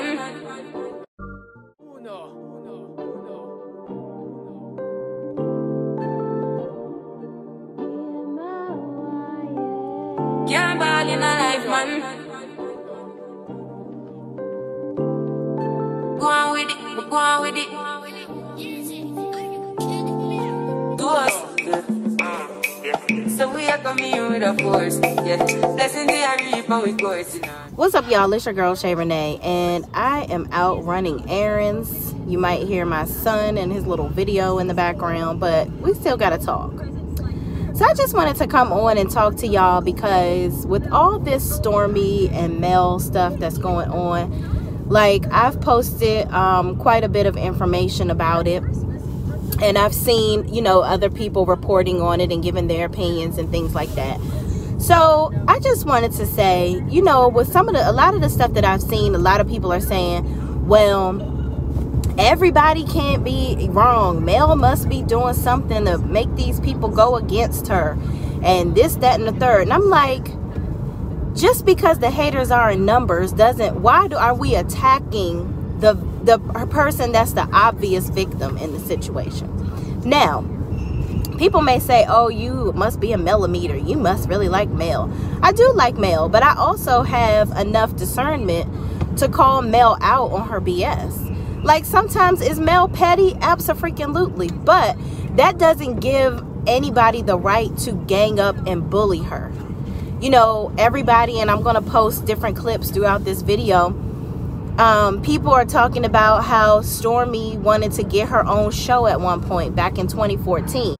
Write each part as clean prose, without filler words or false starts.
man. Can't ball in a life, man. Go on with it, go on with it. Do us. So we are coming in with a force. Yeah, blessing the reaper with course. What's up, y'all? It's your girl Shay Renee, and I am out running errands. You might hear my son and his little video in the background, but we still gotta talk. So I just wanted to come on and talk to y'all because with all this Stormy and Mel stuff that's going on, like, I've posted quite a bit of information about it, and I've seen, you know, other people reporting on it and giving their opinions and things like that. So I just wanted to say, you know, with a lot of the stuff that I've seen, a lot of people are saying, well, everybody can't be wrong. Mel must be doing something to make these people go against her and this, that, and the third. And I'm like, just because the haters are in numbers are we attacking the person that's the obvious victim in the situation? Now, people may say, oh, you must be a millimeter. You must really like Mel. I do like Mel, but I also have enough discernment to call Mel out on her BS. Like, sometimes is Mel petty? Abso-freaking-lutely. But that doesn't give anybody the right to gang up and bully her. You know, everybody, and I'm going to post different clips throughout this video. People are talking about how Stormy wanted to get her own show at one point back in 2014.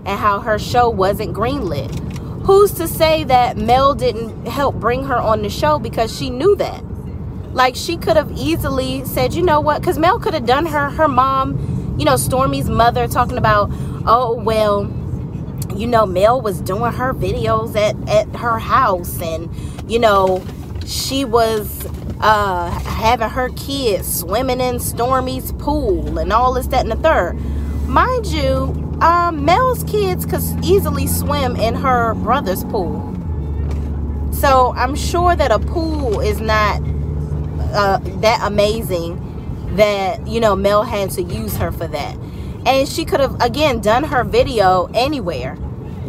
And how her show wasn't greenlit. Who's to say that Mel didn't help bring her on the show because she knew that? Like, she could have easily said, you know what? Because Mel could have done her mom, you know, Stormy's mother, talking about, oh, well, you know, Mel was doing her videos at her house. And, you know, she was having her kids swimming in Stormy's pool and all this, that, and the third. Mind you, Mel's kids could easily swim in her brother's pool. So I'm sure that a pool is not that amazing that, you know, Mel had to use her for that. And she could have, again, done her video anywhere.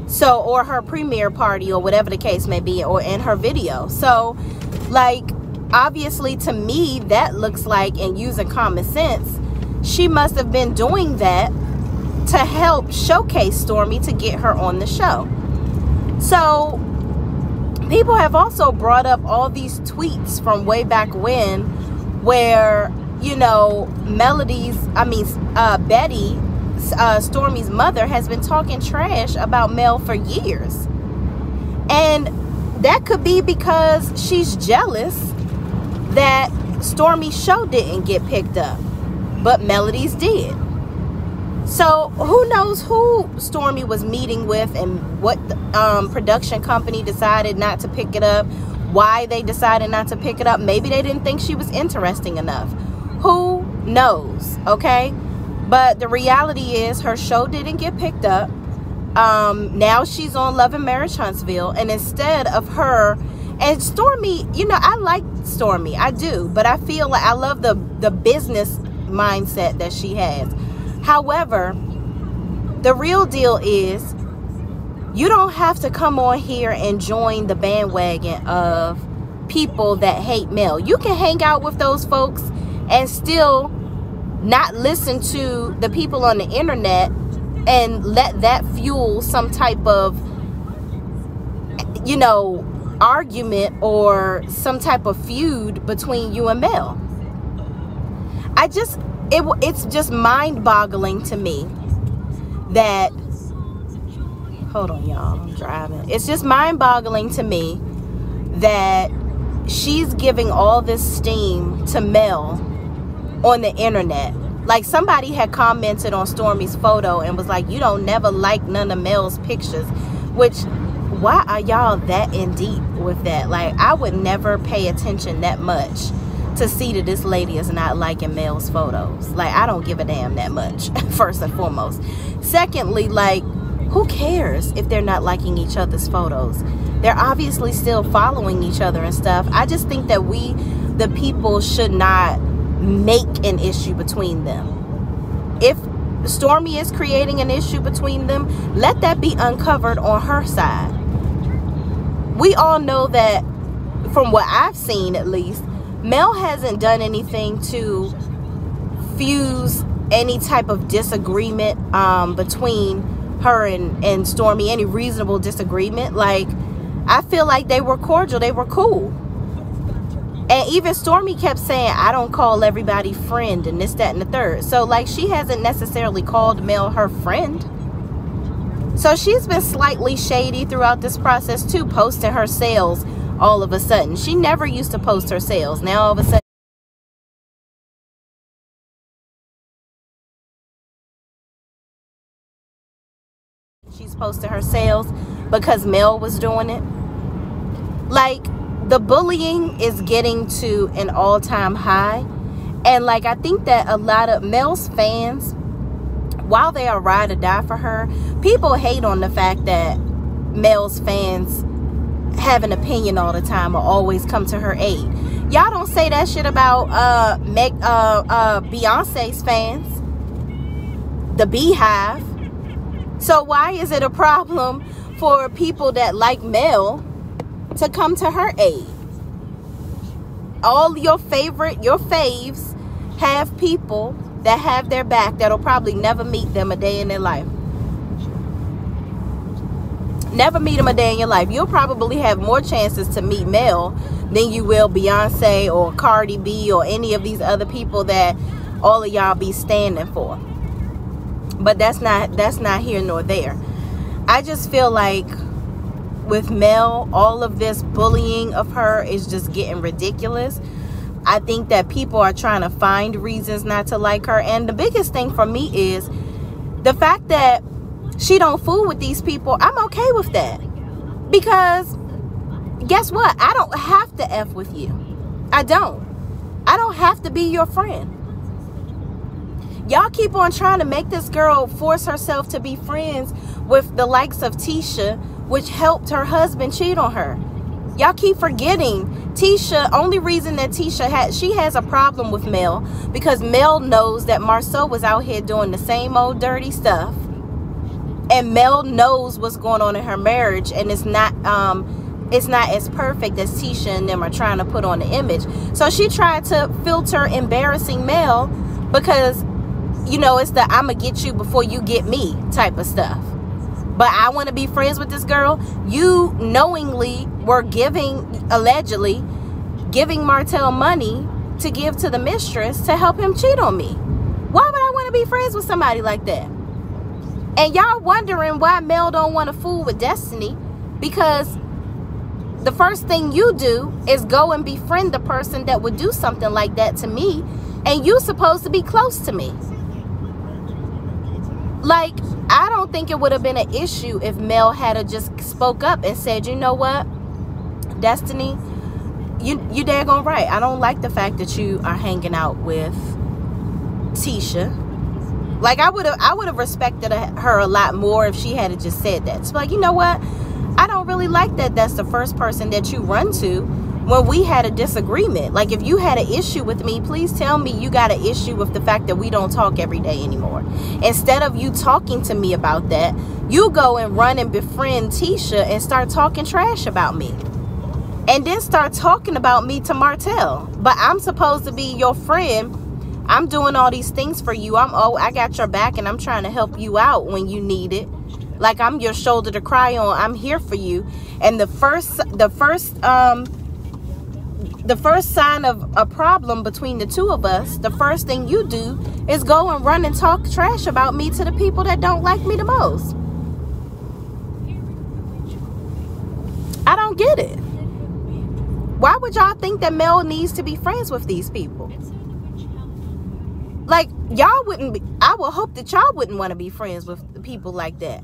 So, or her premiere party or whatever the case may be, or in her video. So, like, obviously to me, that looks like, and using common sense, she must have been doing that to help showcase Stormy to get her on the show. So people have also brought up all these tweets from way back when, where, you know, Betty, Stormy's mother, has been talking trash about Mel for years. And that could be because she's jealous that Stormy's show didn't get picked up, but Melody's did. So who knows who Stormy was meeting with and what the, production company decided not to pick it up, why they decided not to pick it up. Maybe they didn't think she was interesting enough. Who knows, okay? But the reality is her show didn't get picked up. Now she's on Love and Marriage Huntsville, and instead of her, and Stormy, you know, I like Stormy, I do, but I feel like I love the business mindset that she has. However, the real deal is you don't have to come on here and join the bandwagon of people that hate Mel. You can hang out with those folks and still not listen to the people on the internet and let that fuel some type of, you know, argument or some type of feud between you and Mel. It's just mind-boggling to me that, hold on y'all, I'm driving. It's just mind-boggling to me that she's giving all this steam to Mel on the internet. Like, somebody had commented on Stormy's photo and was like, you don't never like none of Mel's pictures, which, why are y'all that in deep with that? Like, I would never pay attention that much to see that this lady is not liking Mel's photos. Like, I don't give a damn that much, first and foremost. Secondly, like, who cares if they're not liking each other's photos? They're obviously still following each other and stuff. I just think that we, the people, should not make an issue between them. If Stormy is creating an issue between them, let that be uncovered on her side. We all know that, from what I've seen at least, Mel hasn't done anything to fuse any type of disagreement between her and Stormy, any reasonable disagreement. Like, I feel like they were cordial, they were cool. And even Stormy kept saying, I don't call everybody friend and this, that, and the third. So, like, she hasn't necessarily called Mel her friend. So she's been slightly shady throughout this process too, posting her sales all of a sudden. She never used to post her sales. Now all of a sudden she's posting her sales because Mel was doing it. Like, the bullying is getting to an all-time high. And like, I think that a lot of Mel's fans, while they are ride or die for her, people hate on the fact that Mel's fans have an opinion all the time or always come to her aid. Y'all don't say that shit about Beyonce's fans, the Beehive. So why is it a problem for people that like Mel to come to her aid? All your faves have people that have their back that'll probably never meet them a day in their life. Never meet them a day in your life. You'll probably have more chances to meet Mel than you will Beyonce or Cardi B or any of these other people that all of y'all be standing for. But that's not here nor there. I just feel like with Mel, all of this bullying of her is just getting ridiculous. I think that people are trying to find reasons not to like her. And the biggest thing for me is the fact that she don't fool with these people. I'm okay with that. Because guess what? I don't have to F with you. I don't have to be your friend. Y'all keep on trying to make this girl force herself to be friends with the likes of Tisha, which helped her husband cheat on her. Y'all keep forgetting Tisha. Only reason that Tisha has a problem with Mel because Mel knows that Marceau was out here doing the same old dirty stuff, and Mel knows what's going on in her marriage, and it's not as perfect as Tisha and them are trying to put on the image. So she tried to filter embarrassing Mel because, you know, it's the I'ma get you before you get me type of stuff. But I want to be friends with this girl. You knowingly were allegedly giving Martell money to give to the mistress to help him cheat on me. Why would I want to be friends with somebody like that? And y'all wondering why Mel don't want to fool with Destiny, because the first thing you do is go and befriend the person that would do something like that to me, and you supposed to be close to me. Like, I don't think it would have been an issue if Mel had just spoke up and said, you know what, Destiny, you daggone right. I don't like the fact that you are hanging out with Tisha. Like, I would have respected her a lot more if she had just said that. It's like, you know what, I don't really like that that's the first person that you run to when we had a disagreement. Like, if you had an issue with me, please tell me you got an issue with the fact that we don't talk every day anymore. Instead of you talking to me about that, you go and run and befriend Tisha and start talking trash about me. And then start talking about me to Martell. But I'm supposed to be your friend. I'm doing all these things for you. I got your back and I'm trying to help you out when you need it. Like, I'm your shoulder to cry on. I'm here for you. And the first sign of a problem between the two of us, the first thing you do is go and run and talk trash about me to the people that don't like me the most. I don't get it. Why would y'all think that Mel needs to be friends with these people? Like, y'all wouldn't be, I would hope that y'all wouldn't want to be friends with people like that.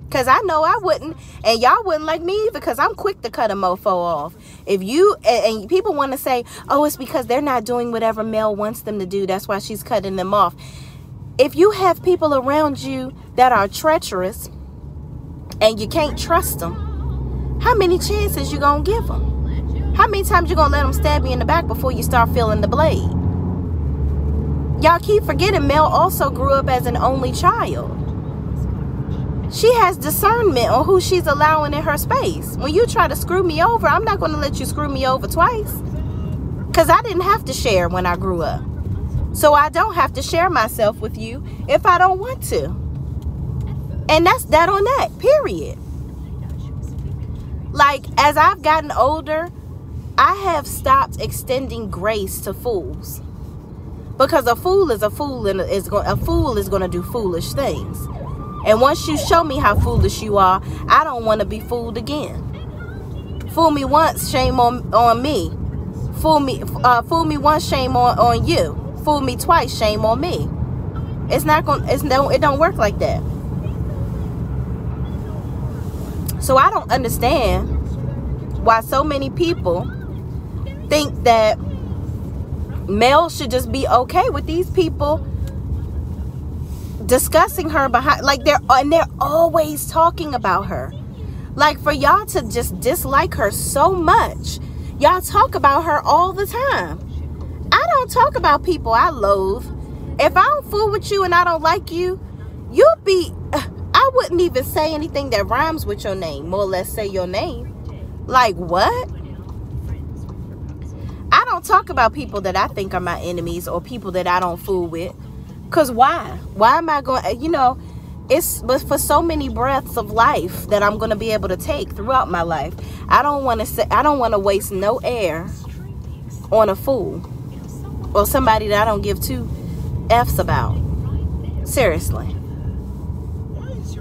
Because I know I wouldn't. And y'all wouldn't like me either, because I'm quick to cut a mofo off. If you, and people want to say, oh, it's because they're not doing whatever Mel wants them to do, that's why she's cutting them off. If you have people around you that are treacherous, and you can't trust them, how many chances you gonna give them? How many times you gonna let them stab you in the back before you start feeling the blade? Y'all keep forgetting Mel also grew up as an only child. She has discernment on who she's allowing in her space. When you try to screw me over, I'm not going to let you screw me over twice. Because I didn't have to share when I grew up. So I don't have to share myself with you if I don't want to. And that's that on that, period. Like, as I've gotten older, I have stopped extending grace to fools. Because a fool is a fool, and a fool is going to do foolish things. And once you show me how foolish you are, I don't want to be fooled again. Fool me once, shame on me. Fool me once, shame on you. Fool me twice, shame on me. It don't work like that. So I don't understand why so many people think that Mel should just be okay with these people discussing her behind, like they're always talking about her. Like, for y'all to just dislike her so much, y'all talk about her all the time. I don't talk about people I loathe. If I don't fool with you and I don't like you, I wouldn't even say anything that rhymes with your name, more or less say your name. Like, what? I don't talk about people that I think are my enemies or people that I don't fool with. Because why? Why am I going, it's but for so many breaths of life that I'm going to be able to take throughout my life. I don't want to waste no air on a fool or somebody that I don't give two F's about. Seriously.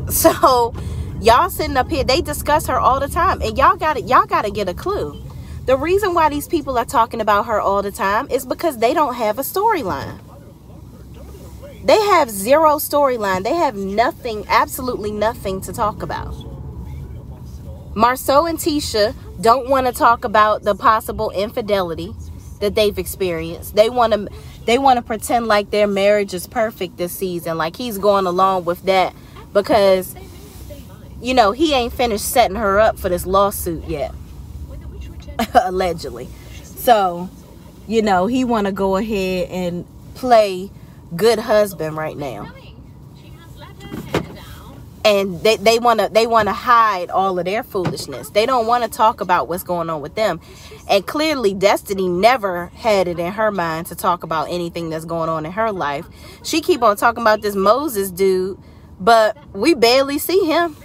So y'all sitting up here, they discuss her all the time, and y'all got to get a clue. The reason why these people are talking about her all the time is because they don't have a storyline. They have zero storyline. They have nothing, absolutely nothing to talk about. Marceau and Tisha don't want to talk about the possible infidelity that they've experienced. They want to pretend like their marriage is perfect this season, like he's going along with that because, he ain't finished setting her up for this lawsuit yet. Allegedly. So, he want to go ahead and play good husband right now, and they want to hide all of their foolishness. They don't want to talk about what's going on with them, and clearly Destiny never had it in her mind to talk about anything that's going on in her life. She keep on talking about this Moses dude, but we barely see him.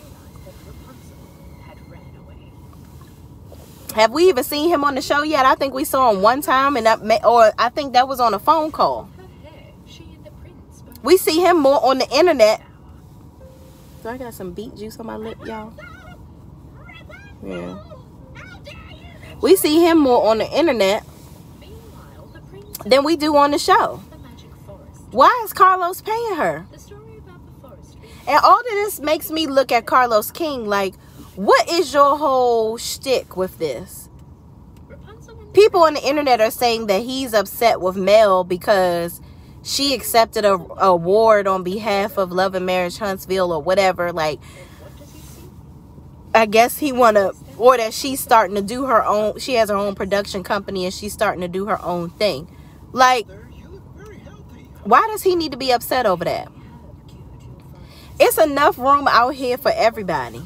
Have we even seen him on the show yet? I think we saw him one time, or I think that was on a phone call. We see him more on the internet. So I got some beet juice on my lip, y'all. Yeah. We see him more on the internet than we do on the show. Why is Carlos paying her? And all of this makes me look at Carlos King like, what is your whole shtick with this? People on the internet are saying that he's upset with Mel because she accepted a award on behalf of Love and Marriage Huntsville or whatever. Like, I guess or that she's starting to do her own, she has her own production company and she's starting to do her own thing. Like, why does he need to be upset over that? It's enough room out here for everybody.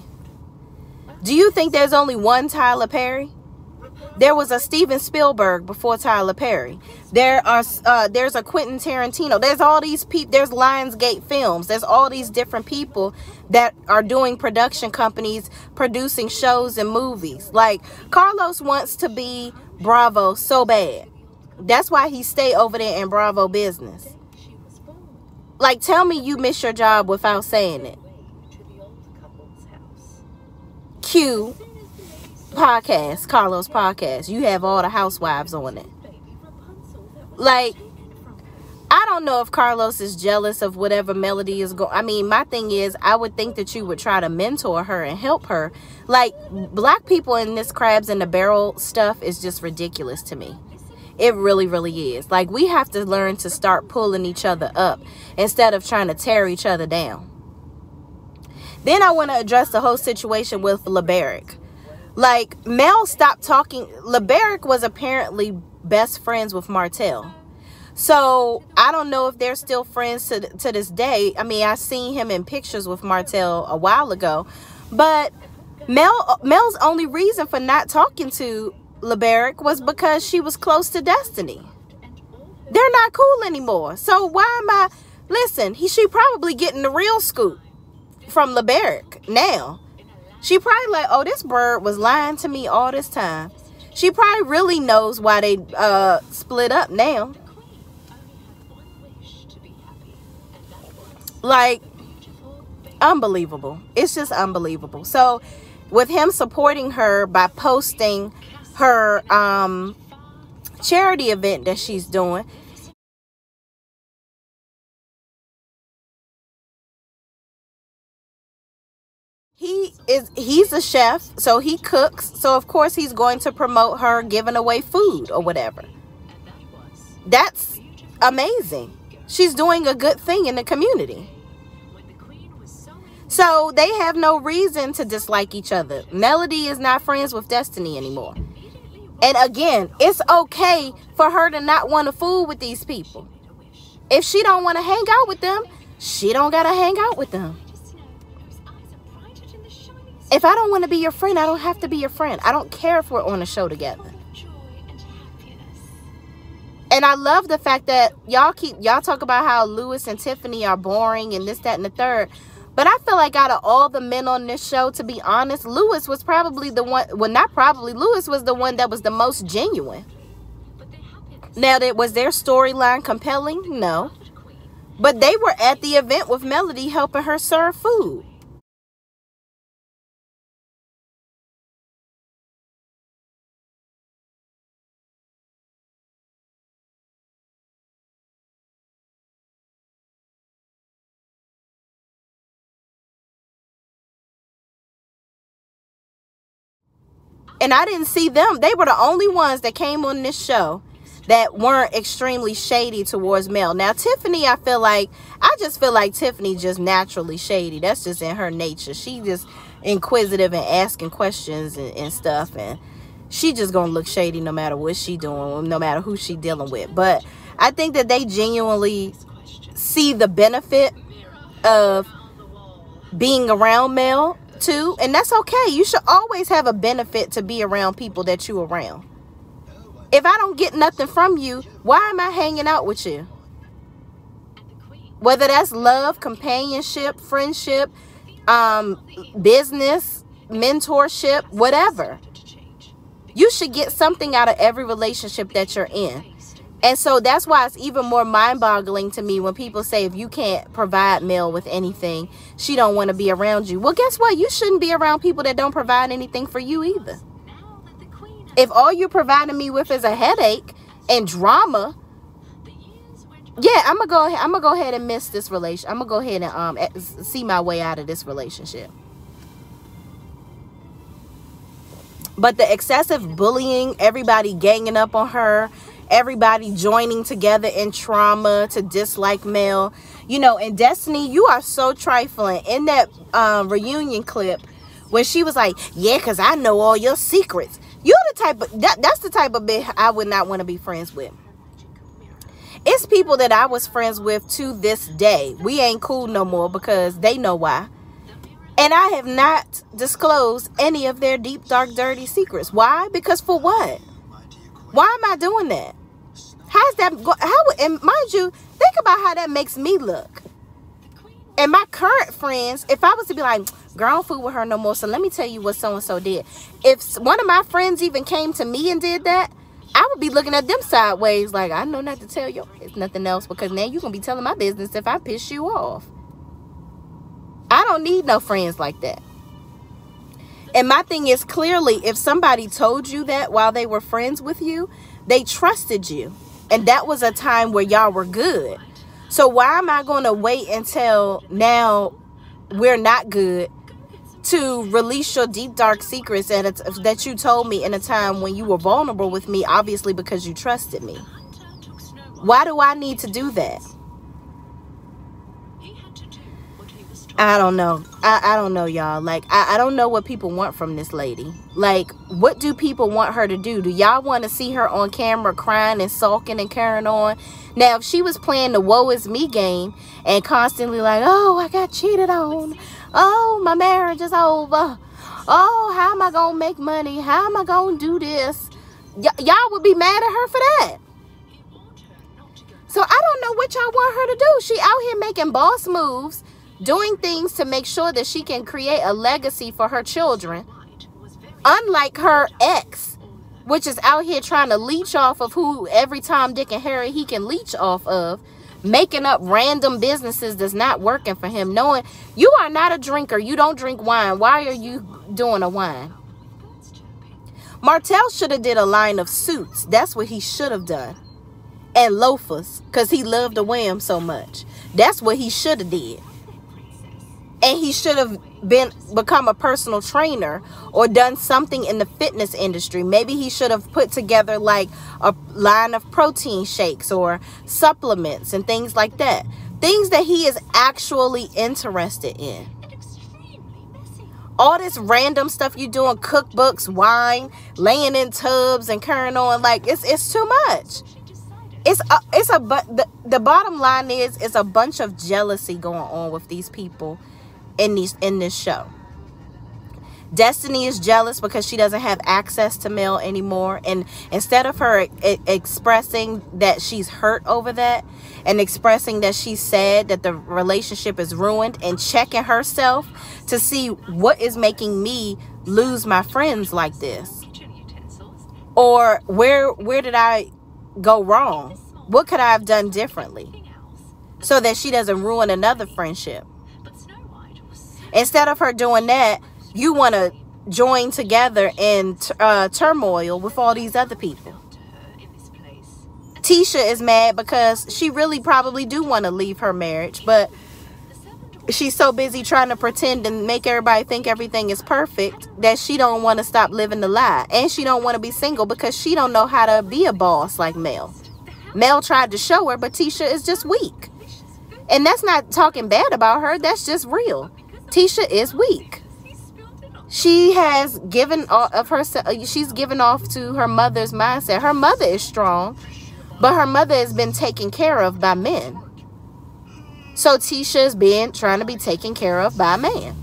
Do you think there's only one Tyler Perry? There was a Steven Spielberg before Tyler Perry. There's a Quentin Tarantino. There's all these people. There's Lionsgate Films. There's all these different people that are doing production companies, producing shows and movies. Like, Carlos wants to be Bravo so bad. That's why he stay over there in Bravo business. Like, tell me you miss your job without saying it. Q podcast, Carlos podcast. You have all the housewives on it. Like, I don't know if Carlos is jealous of whatever Melody is going. I mean, my thing is, I would think that you would try to mentor her and help her. Like, black people in this crabs in the barrel stuff is just ridiculous to me. It really, really is. Like, we have to learn to start pulling each other up instead of trying to tear each other down. Then I want to address the whole situation with LeBaric. Like, Mel stopped talking. LeBaric was apparently best friends with Martell. So I don't know if they're still friends to this day. I mean, I seen him in pictures with Martell a while ago. But Mel's only reason for not talking to LeBaric was because she was close to Destiny. They're not cool anymore. So why am I... Listen, she probably getting the real scoop from LeBaric now. She probably like, oh, this bird was lying to me all this time. She probably really knows why they split up now. Like, unbelievable. It's just unbelievable. So with him supporting her by posting her charity event that she's doing, he's a chef, so he cooks, so of course he's going to promote her giving away food or whatever. That's amazing. She's doing a good thing in the community. So they have no reason to dislike each other. Melody is not friends with Destiny anymore. And again, it's okay for her to not want to fool with these people. If she don't want to hang out with them, she don't gotta hang out with them. If I don't want to be your friend, I don't have to be your friend. I don't care if we're on a show together. And I love the fact that y'all talk about how Lewis and Tiffany are boring and this, that, and the third. But I feel like out of all the men on this show, to be honest, Lewis was probably the one, well, not probably, Lewis was the one that was the most genuine. Now, was their storyline compelling? No. But they were at the event with Melody helping her serve food. And I didn't see them. They were the only ones that came on this show that weren't extremely shady towards Mel. Now, Tiffany, I just feel like Tiffany just naturally shady. That's just in her nature. She just inquisitive and asking questions and stuff. And she just gonna look shady no matter what she doing, no matter who she dealing with. But I think that they genuinely see the benefit of being around Mel too, and that's okay. You should always have a benefit to be around people that you around. If I don't get nothing from you, why am I hanging out with you? Whether that's love, companionship, friendship, business, mentorship, whatever. You should get something out of every relationship that you're in. And so that's why it's even more mind-boggling to me when people say, if you can't provide Mel with anything, she don't want to be around you. Well, guess what? You shouldn't be around people that don't provide anything for you either. If all you're providing me with is a headache and drama, yeah, I'm gonna go ahead and miss this relation. I'm gonna go ahead and see my way out of this relationship. But the excessive bullying, everybody ganging up on her, everybody joining together in trauma to dislike Mel, you know. And Destiny, you are so trifling. In that reunion clip where she was like, yeah, because I know all your secrets. You're the type of, that's the type of bitch I would not want to be friends with. It's people that I was friends with to this day. We ain't cool no more because they know why. And I have not disclosed any of their deep, dark, dirty secrets. Why? Because for what? Why am I doing that? How's that? And mind you, think about how that makes me look. And my current friends, if I was to be like, girl, I don't fool with her no more, so let me tell you what so-and-so did. If one of my friends even came to me and did that, I would be looking at them sideways like, I know not to tell you. It's nothing else, because now you're going to be telling my business if I piss you off. I don't need no friends like that. And my thing is, clearly, if somebody told you that while they were friends with you, they trusted you. And that was a time where y'all were good. So why am I going to wait until now we're not good to release your deep, dark secrets that you told me in a time when you were vulnerable with me, obviously because you trusted me? Why do I need to do that? I don't know. I don't know, y'all. Like, I don't know what people want from this lady. Like, what do people want her to do? Do y'all want to see her on camera crying and sulking and carrying on? Now, if she was playing the woe is me game and constantly like, oh, I got cheated on. Oh, my marriage is over. Oh, how am I going to make money? How am I going to do this? Y'all would be mad at her for that. So I don't know what y'all want her to do. She out here making boss moves, doing things to make sure that she can create a legacy for her children. Unlike her ex, which is out here trying to leech off of who every Tom, Dick, and Harry he can leech off of, making up random businesses that's not working for him, knowing you are not a drinker. You don't drink wine. Why are you doing a wine? Martell should have did a line of suits. That's what he should have done. And loafers, because he loved to wear them so much. That's what he should have did. And he should have become a personal trainer or done something in the fitness industry. Maybe he should have put together like a line of protein shakes or supplements and things like that. Things that he is actually interested in. All this random stuff you doing, cookbooks, wine, laying in tubs and carrying on, like it's too much. The bottom line is it's a bunch of jealousy going on with these people in this show. Destiny is jealous because she doesn't have access to Mel anymore, and instead of her expressing that she's hurt over that and expressing that she's sad that the relationship is ruined and checking herself to see what is making me lose my friends like this, or where did I go wrong, what could I have done differently so that she doesn't ruin another friendship. Instead of her doing that, you want to join together in turmoil with all these other people. Tisha is mad because she really probably do want to leave her marriage, but she's so busy trying to pretend and make everybody think everything is perfect that she don't want to stop living the lie. And she don't want to be single because she don't know how to be a boss like Mel. Mel tried to show her, but Tisha is just weak. And that's not talking bad about her. That's just real. Tisha is weak. She has given off of herself. She's given off to her mother's mindset. Her mother is strong, but her mother has been taken care of by men. So Tisha is trying to be taken care of by a man.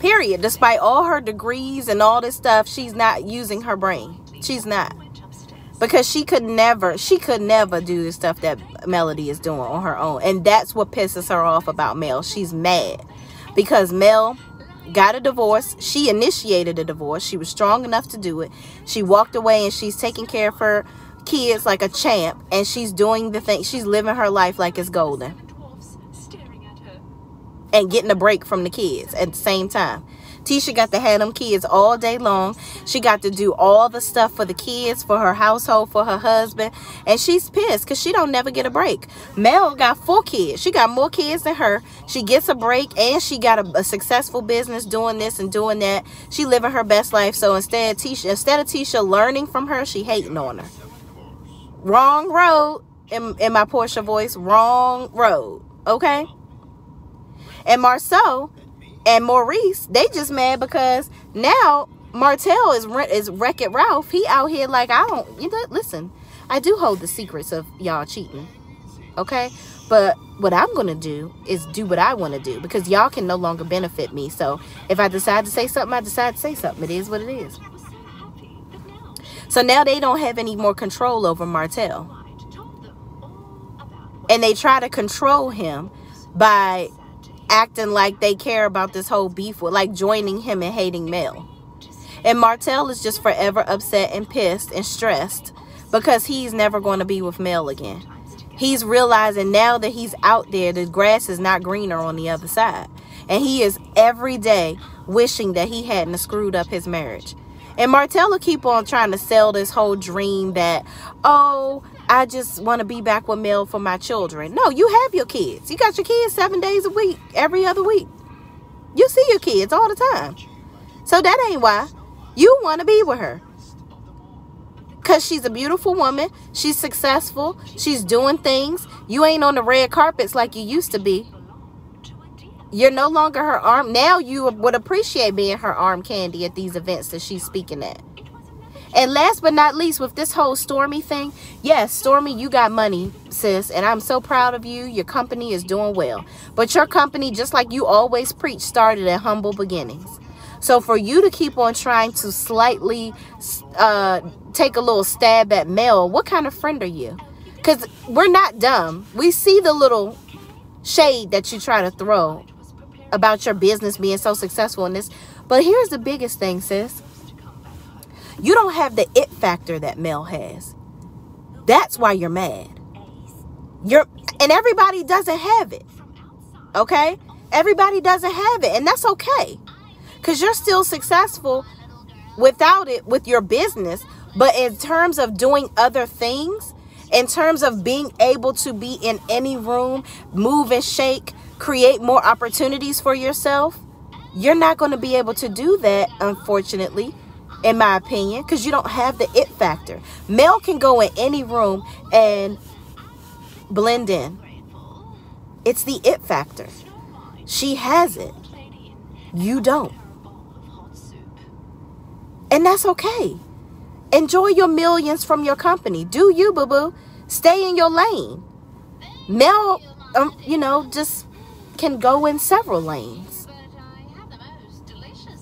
Period. Despite all her degrees and all this stuff, she's not using her brain. She's not. Because she could never do the stuff that Melody is doing on her own. And that's what pisses her off about Mel. She's mad because Mel got a divorce. She initiated a divorce. She was strong enough to do it. She walked away and she's taking care of her kids like a champ. And she's doing the thing. She's living her life like it's golden. And getting a break from the kids at the same time. Tisha got to have them kids all day long. She got to do all the stuff for the kids, for her household, for her husband. And she's pissed because she don't never get a break. Mel got 4 kids. She got more kids than her. She gets a break and she got a successful business doing this and doing that. She living her best life. So instead of Tisha learning from her, she hating on her. Wrong road, in my Portia voice. Wrong road. Okay? And Marceau and Maurice, they just mad because now Martell is Wreck-It Ralph. He out here like, listen, I do hold the secrets of y'all cheating. Okay? But what I'm going to do is do what I want to do because y'all can no longer benefit me. So if I decide to say something, I decide to say something. It is what it is. So now they don't have any more control over Martell. And they try to control him by acting like they care about this whole beef with, like joining him and hating Mel. And Martell is just forever upset and pissed and stressed because he's never going to be with Mel again. He's realizing now that he's out there, the grass is not greener on the other side. And he is every day wishing that he hadn't screwed up his marriage. And Martell will keep on trying to sell this whole dream that, oh, I just want to be back with Mel for my children. No, you have your kids. You got your kids 7 days a week, every other week. You see your kids all the time. So that ain't why. You want to be with her. Because she's a beautiful woman. She's successful. She's doing things. You ain't on the red carpets like you used to be. You're no longer her arm. Now you would appreciate being her arm candy at these events that she's speaking at. And last but not least, with this whole Stormy thing, yes, Stormy, you got money, sis, and I'm so proud of you. Your company is doing well. But your company, just like you always preach, started at humble beginnings. So for you to keep on trying to slightly take a little stab at Mel, what kind of friend are you? Because we're not dumb. We see the little shade that you try to throw about your business being so successful in this. But here's the biggest thing, sis. You don't have the it factor that Mel has. That's why you're mad. And everybody doesn't have it. Okay? Everybody doesn't have it. And that's okay. Because you're still successful without it with your business. But in terms of doing other things, in terms of being able to be in any room, move and shake, create more opportunities for yourself, you're not going to be able to do that, unfortunately, in my opinion, because you don't have the it factor. Mel can go in any room and blend in. It's the it factor. She has it. You don't. And that's okay. Enjoy your millions from your company. Do you, boo-boo. Stay in your lane. Mel, just can go in several lanes.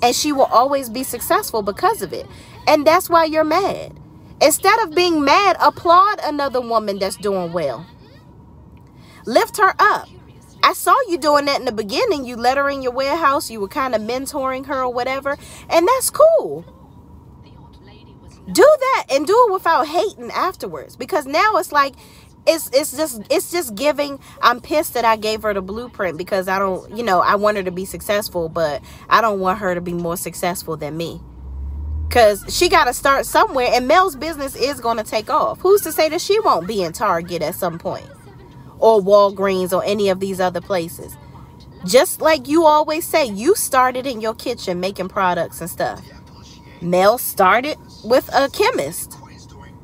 And she will always be successful because of it. And that's why you're mad. Instead of being mad, applaud another woman that's doing well. Lift her up. I saw you doing that in the beginning. You let her in your warehouse. You were kind of mentoring her or whatever. And that's cool. Do that and do it without hating afterwards. Because now it's like, it's just giving, I'm pissed that I gave her the blueprint because I don't, I want her to be successful, but I don't want her to be more successful than me. Because she got to start somewhere, and Mel's business is going to take off. Who's to say that she won't be in Target at some point? Or Walgreens or any of these other places. Just like you always say, you started in your kitchen making products and stuff. Mel started with a chemist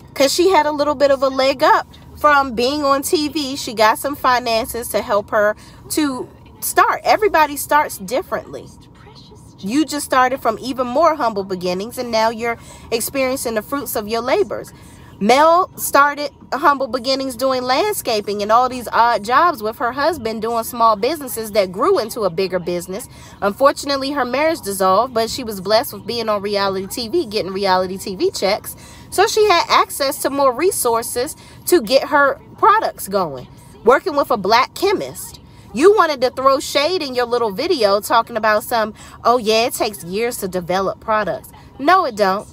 because she had a little bit of a leg up from being on TV. She got some finances to help her to start. Everybody starts differently. You just started from even more humble beginnings, and now you're experiencing the fruits of your labors. Mel started humble beginnings doing landscaping and all these odd jobs with her husband doing small businesses that grew into a bigger business. Unfortunately, her marriage dissolved, but she was blessed with being on reality TV, getting reality TV checks. So she had access to more resources to get her products going, working with a black chemist. You wanted to throw shade in your little video talking about oh yeah, it takes years to develop products. No, it don't.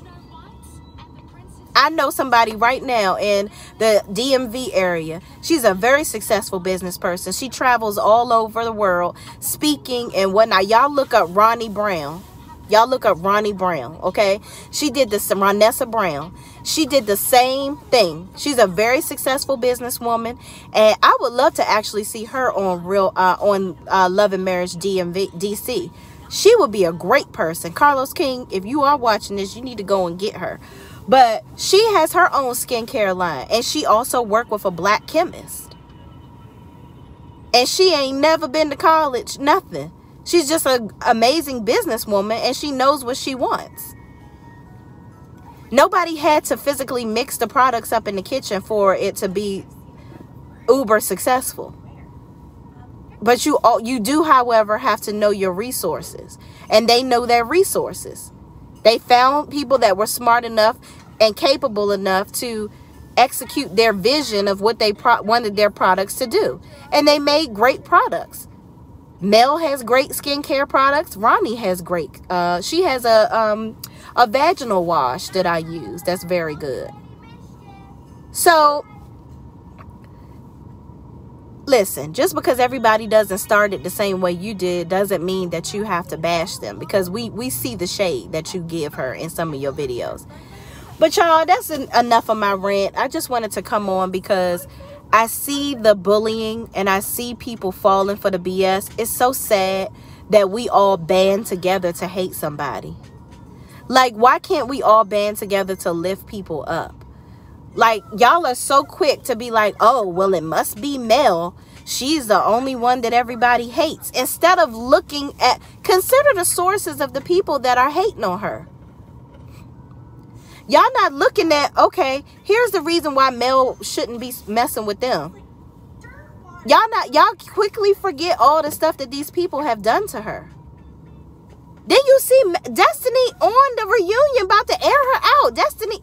I know somebody right now in the DMV area. She's a very successful business person. She travels all over the world speaking and whatnot. Y'all look up Ronnie Brown. Y'all look up Ronnie Brown, okay? She did this, Ronessa Brown. She did the same thing. She's a very successful businesswoman, and I would love to actually see her on Love and Marriage DC. She would be a great person. Carlos King, if you are watching this, you need to go and get her. But she has her own skincare line, and she also worked with a black chemist. And she ain't never been to college, nothing. She's just an amazing businesswoman, and she knows what she wants. Nobody had to physically mix the products up in the kitchen for it to be uber successful. But you do, however, have to know your resources. And they know their resources. They found people that were smart enough and capable enough to execute their vision of what they wanted their products to do. And they made great products. Mel has great skincare products. Ronnie has great. She has a vaginal wash that I use. That's very good. So, listen, just because everybody doesn't start it the same way you did doesn't mean that you have to bash them, because we see the shade that you give her in some of your videos. But y'all, that's enough of my rant. I just wanted to come on because I see the bullying and I see people falling for the BS. It's so sad that we all band together to hate somebody. Like, why can't we all band together to lift people up? Like, y'all are so quick to be like, oh, well, it must be Mel. She's the only one that everybody hates. Instead of looking at, consider the sources of the people that are hating on her. Y'all not looking at, okay, here's the reason why Mel shouldn't be messing with them. Y'all quickly forget all the stuff that these people have done to her. Then you see Destiny on the reunion about to air her out. Destiny,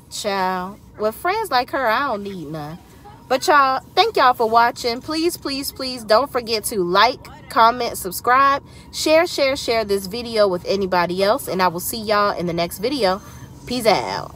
child, with friends like her, I don't need none. But y'all, thank y'all for watching. Please, please, please don't forget to like, comment, subscribe, share this video with anybody else. And I will see y'all in the next video. Peace out.